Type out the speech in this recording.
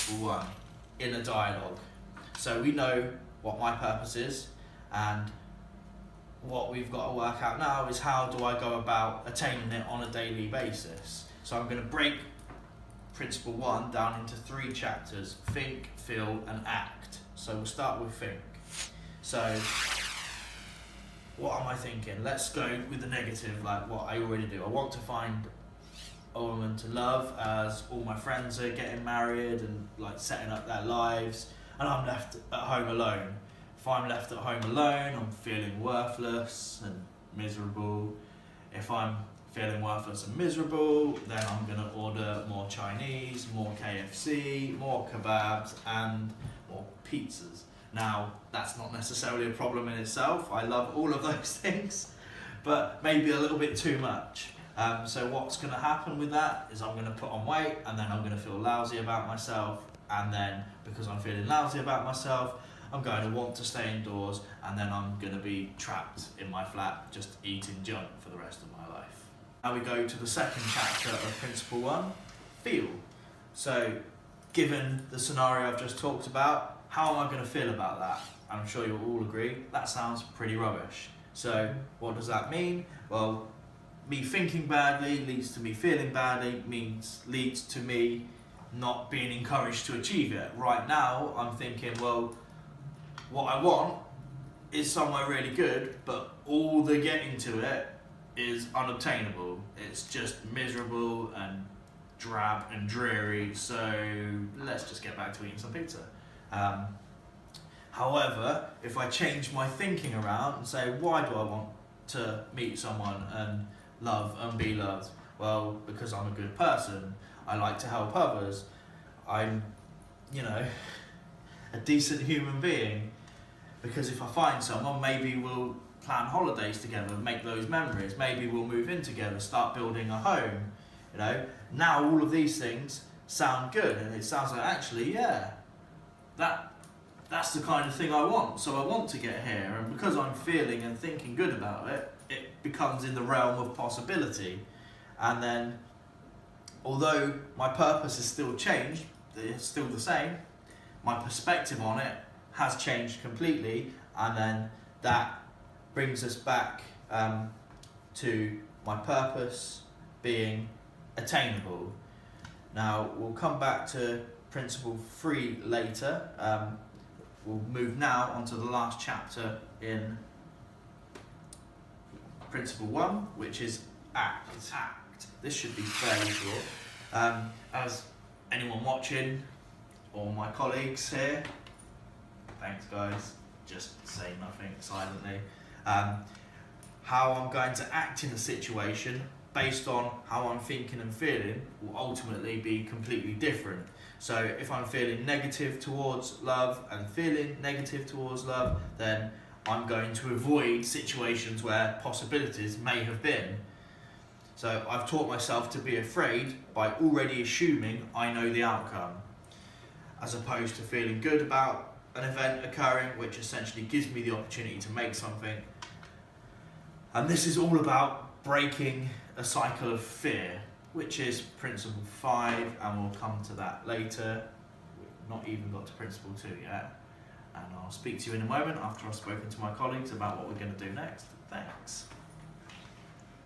principle 1, inner dialogue. So we know what my purpose is, and what we've got to work out now is how do I go about attaining it on a daily basis. So I'm going to break principle 1 down into 3 chapters: think, feel and act. So we'll start with think. So what am I thinking? Let's go with the negative, like what I already do. I want to find a woman to love, as all my friends are getting married and like setting up their lives, and I'm left at home alone. If I'm left at home alone, I'm feeling worthless and miserable. If I'm feeling worthless and miserable, then I'm gonna order more Chinese, more KFC, more kebabs and more pizzas. Now, that's not necessarily a problem in itself. I love all of those things, but maybe a little bit too much. So what's going to happen with that is I'm going to put on weight, and then I'm going to feel lousy about myself, and then because I'm feeling lousy about myself, I'm going to want to stay indoors, and then I'm going to be trapped in my flat just eating junk for the rest of my life. Now we go to the second chapter of principle 1, feel. So given the scenario I've just talked about, how am I going to feel about that? I'm sure you'll all agree that sounds pretty rubbish. So what does that mean? Well, me thinking badly leads to me feeling badly, leads to me not being encouraged to achieve it. Right now, I'm thinking, well, what I want is somewhere really good, but all the getting to it is unobtainable. It's just miserable and drab and dreary, so let's just get back to eating some pizza. However, if I change my thinking around and say, why do I want to meet someone and love and be loved? Well, because I'm a good person. I like to help others. I'm, a decent human being. Because if I find someone, maybe we'll plan holidays together, make those memories. Maybe we'll move in together, start building a home. Now all of these things sound good, and it sounds like, actually, yeah, that's the kind of thing I want. So I want to get here, and because I'm feeling and thinking good about it, it becomes in the realm of possibility. And then, although my purpose is still changed, it's still the same, my perspective on it has changed completely, and then that brings us back to my purpose being attainable. Now, we'll come back to principle 3 later. We'll move now onto the last chapter in principle 1, which is act. This should be fairly short. As anyone watching, or my colleagues here, thanks guys, just say nothing silently. How I'm going to act in a situation based on how I'm thinking and feeling will ultimately be completely different. So if I'm feeling negative towards love and feeling negative towards love, then I'm going to avoid situations where possibilities may have been. So I've taught myself to be afraid by already assuming I know the outcome, as opposed to feeling good about an event occurring, which essentially gives me the opportunity to make something. And this is all about breaking a cycle of fear, which is principle 5, and we'll come to that later. We've not even got to principle 2 yet. And I'll speak to you in a moment after I've spoken to my colleagues about what we're going to do next. Thanks.